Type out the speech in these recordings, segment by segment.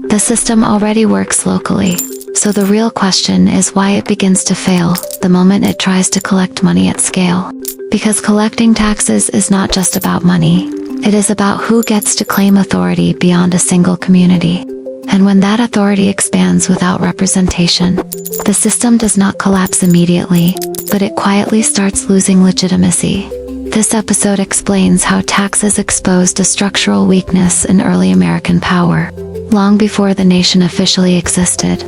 The system already works locally, so the real question is why it begins to fail the moment it tries to collect money at scale. Because collecting taxes is not just about money, it is about who gets to claim authority beyond a single community. And when that authority expands without representation, the system does not collapse immediately, but it quietly starts losing legitimacy. This episode explains how taxes exposed a structural weakness in early American power, long before the nation officially existed.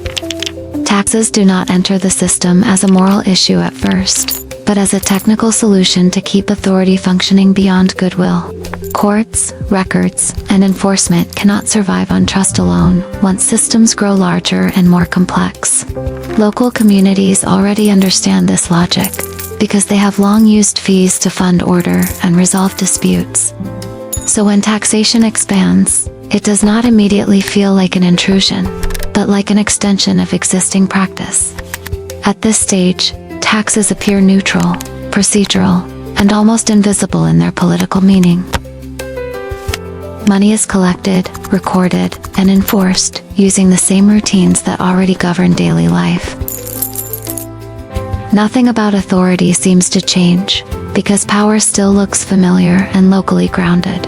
Taxes do not enter the system as a moral issue at first, but as a technical solution to keep authority functioning beyond goodwill. Courts, records, and enforcement cannot survive on trust alone once systems grow larger and more complex. Local communities already understand this logic, because they have long used fees to fund order and resolve disputes. So when taxation expands, it does not immediately feel like an intrusion, but like an extension of existing practice. At this stage, taxes appear neutral, procedural, and almost invisible in their political meaning. Money is collected, recorded, and enforced using the same routines that already govern daily life. Nothing about authority seems to change, because power still looks familiar and locally grounded.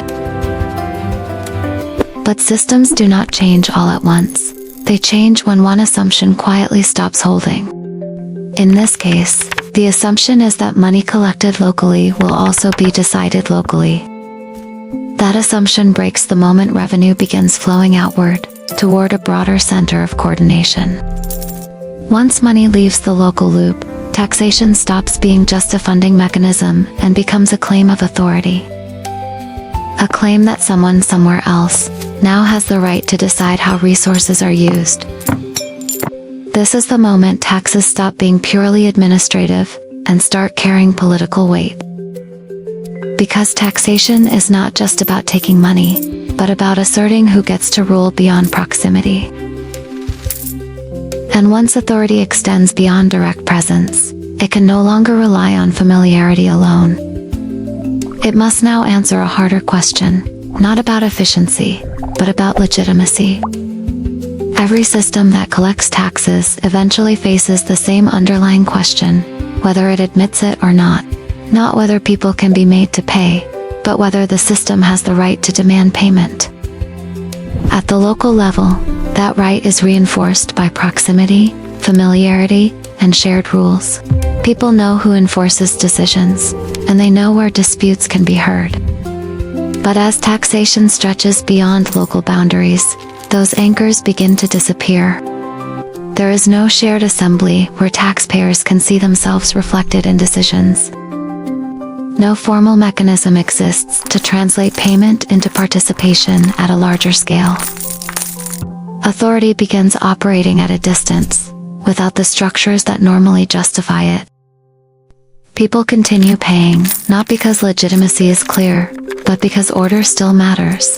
But systems do not change all at once. They change when one assumption quietly stops holding. In this case, the assumption is that money collected locally will also be decided locally. That assumption breaks the moment revenue begins flowing outward, toward a broader center of coordination. Once money leaves the local loop, taxation stops being just a funding mechanism and becomes a claim of authority. A claim that someone somewhere else now has the right to decide how resources are used. This is the moment taxes stop being purely administrative and start carrying political weight. Because taxation is not just about taking money, but about asserting who gets to rule beyond proximity. And once authority extends beyond direct presence, it can no longer rely on familiarity alone. It must now answer a harder question, not about efficiency, but about legitimacy. Every system that collects taxes eventually faces the same underlying question, whether it admits it or not. Not whether people can be made to pay, but whether the system has the right to demand payment. At the local level, that right is reinforced by proximity, familiarity, and shared rules. People know who enforces decisions, and they know where disputes can be heard. But as taxation stretches beyond local boundaries, those anchors begin to disappear. There is no shared assembly where taxpayers can see themselves reflected in decisions. No formal mechanism exists to translate payment into participation at a larger scale. Authority begins operating at a distance, without the structures that normally justify it. People continue paying, not because legitimacy is clear, but because order still matters.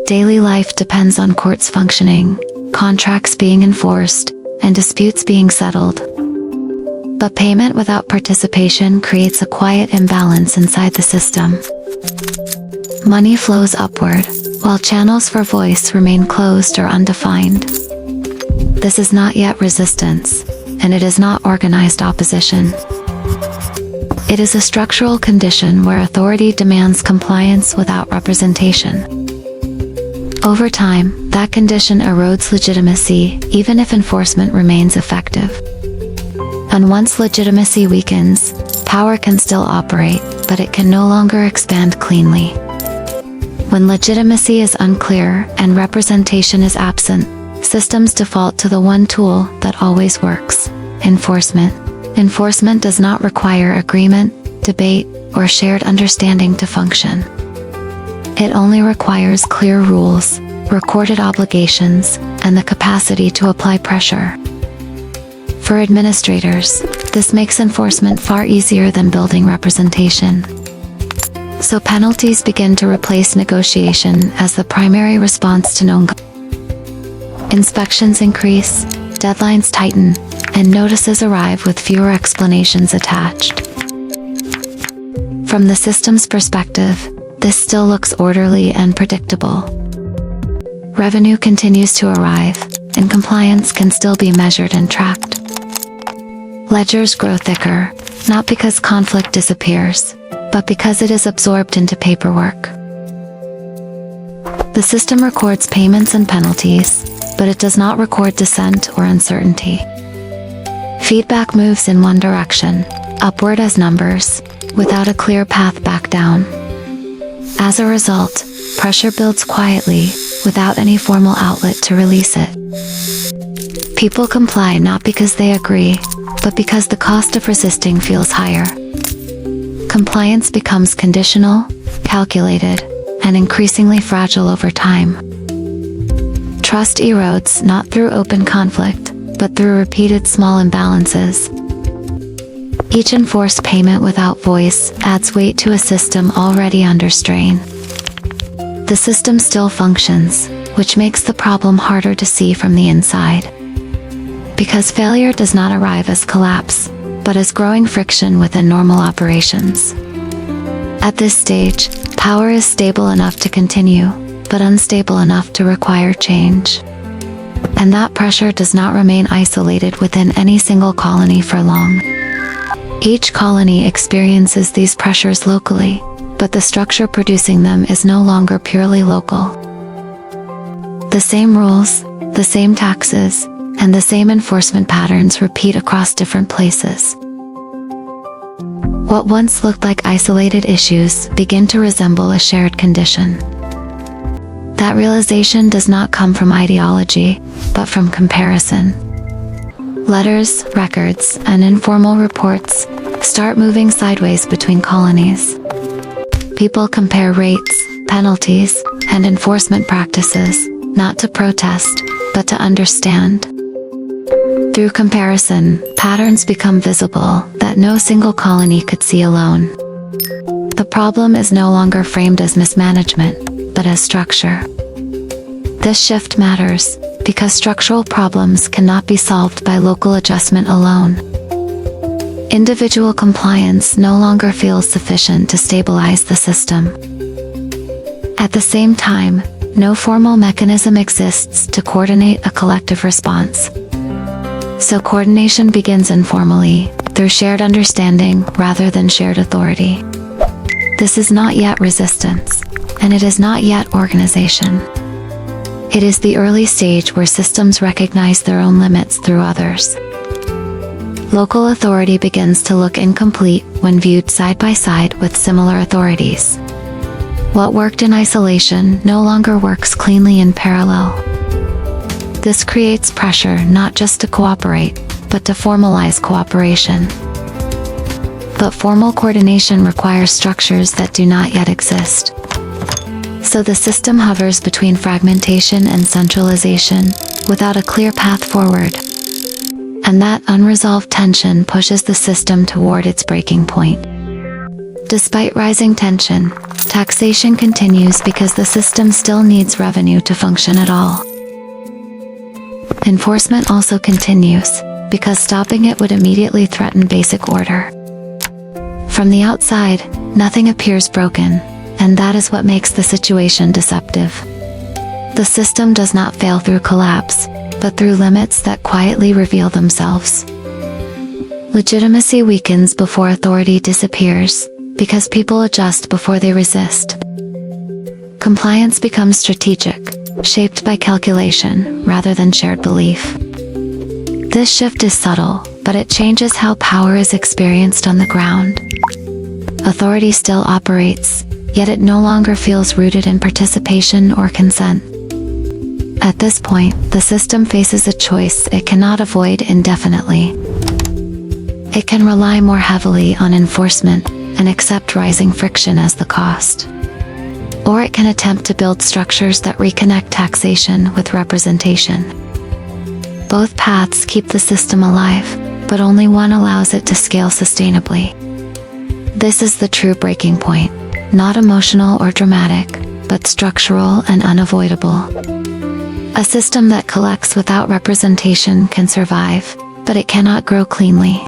Daily life depends on courts functioning, contracts being enforced, and disputes being settled. But payment without participation creates a quiet imbalance inside the system. Money flows upward, while channels for voice remain closed or undefined. This is not yet resistance, and it is not organized opposition. It is a structural condition where authority demands compliance without representation. Over time, that condition erodes legitimacy, even if enforcement remains effective. And once legitimacy weakens, power can still operate, but it can no longer expand cleanly. When legitimacy is unclear and representation is absent, systems default to the one tool that always works: enforcement. Enforcement does not require agreement, debate, or shared understanding to function. It only requires clear rules, recorded obligations, and the capacity to apply pressure. For administrators, this makes enforcement far easier than building representation. So penalties begin to replace negotiation as the primary response to known. Inspections increase, deadlines tighten, and notices arrive with fewer explanations attached. From the system's perspective, this still looks orderly and predictable. revenue continues to arrive, and compliance can still be measured and tracked. Ledgers grow thicker, not because conflict disappears, but because it is absorbed into paperwork. The system records payments and penalties, but it does not record dissent or uncertainty. Feedback moves in one direction, upward as numbers, without a clear path back down. As a result, pressure builds quietly, without any formal outlet to release it. People comply not because they agree, but because the cost of resisting feels higher. Compliance becomes conditional, calculated, and increasingly fragile over time. Trust erodes not through open conflict, but through repeated small imbalances. Each enforced payment without voice adds weight to a system already under strain. The system still functions, which makes the problem harder to see from the inside. Because failure does not arrive as collapse, but as growing friction within normal operations. At this stage, power is stable enough to continue, but unstable enough to require change. And that pressure does not remain isolated within any single colony for long. Each colony experiences these pressures locally, but the structure producing them is no longer purely local. The same rules, the same taxes, and the same enforcement patterns repeat across different places. What once looked like isolated issues begin to resemble a shared condition. That realization does not come from ideology, but from comparison. Letters, records, and informal reports start moving sideways between colonies. People compare rates, penalties, and enforcement practices, not to protest, but to understand. Through comparison, patterns become visible that no single colony could see alone. The problem is no longer framed as mismanagement, but as structure. This shift matters, because structural problems cannot be solved by local adjustment alone. Individual compliance no longer feels sufficient to stabilize the system. At the same time, no formal mechanism exists to coordinate a collective response. So coordination begins informally, through shared understanding rather than shared authority. This is not yet resistance, and it is not yet organization. It is the early stage where systems recognize their own limits through others. Local authority begins to look incomplete when viewed side by side with similar authorities. What worked in isolation no longer works cleanly in parallel. This creates pressure not just to cooperate, but to formalize cooperation. But formal coordination requires structures that do not yet exist. So the system hovers between fragmentation and centralization, without a clear path forward. And that unresolved tension pushes the system toward its breaking point. Despite rising tension, taxation continues because the system still needs revenue to function at all. Enforcement also continues, because stopping it would immediately threaten basic order. From the outside, nothing appears broken, and that is what makes the situation deceptive. The system does not fail through collapse, but through limits that quietly reveal themselves. Legitimacy weakens before authority disappears, because people adjust before they resist. Compliance becomes strategic, shaped by calculation rather than shared belief. This shift is subtle, but it changes how power is experienced on the ground. Authority still operates, yet it no longer feels rooted in participation or consent. At this point, the system faces a choice it cannot avoid indefinitely. It can rely more heavily on enforcement and accept rising friction as the cost. Or it can attempt to build structures that reconnect taxation with representation. Both paths keep the system alive, but only one allows it to scale sustainably. This is the true breaking point, not emotional or dramatic, but structural and unavoidable. A system that collects without representation can survive, but it cannot grow cleanly.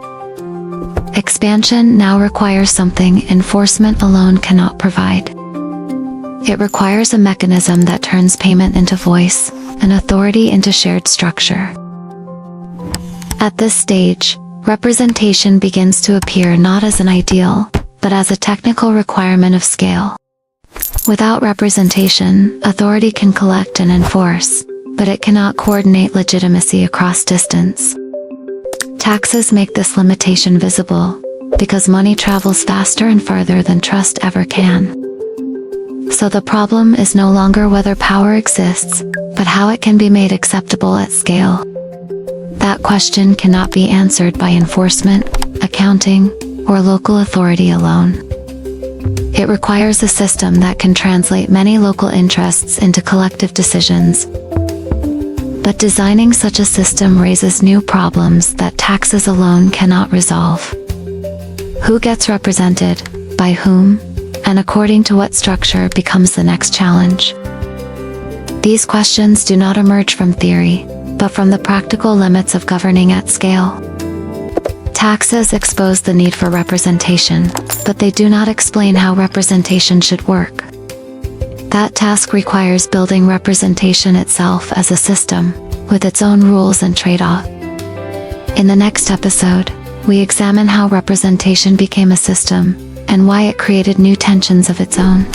Expansion now requires something enforcement alone cannot provide. It requires a mechanism that turns payment into voice, and authority into shared structure. At this stage, representation begins to appear not as an ideal, but as a technical requirement of scale. Without representation, authority can collect and enforce, but it cannot coordinate legitimacy across distance. Taxes make this limitation visible, because money travels faster and farther than trust ever can. So the problem is no longer whether power exists, but how it can be made acceptable at scale. That question cannot be answered by enforcement, accounting, or local authority alone. It requires a system that can translate many local interests into collective decisions. But designing such a system raises new problems that taxes alone cannot resolve. Who gets represented, by whom, and according to what structure becomes the next challenge. These questions do not emerge from theory, but from the practical limits of governing at scale. Taxes expose the need for representation, but they do not explain how representation should work. That task requires building representation itself as a system, with its own rules and trade-off. In the next episode, we examine how representation became a system, and why it created new tensions of its own.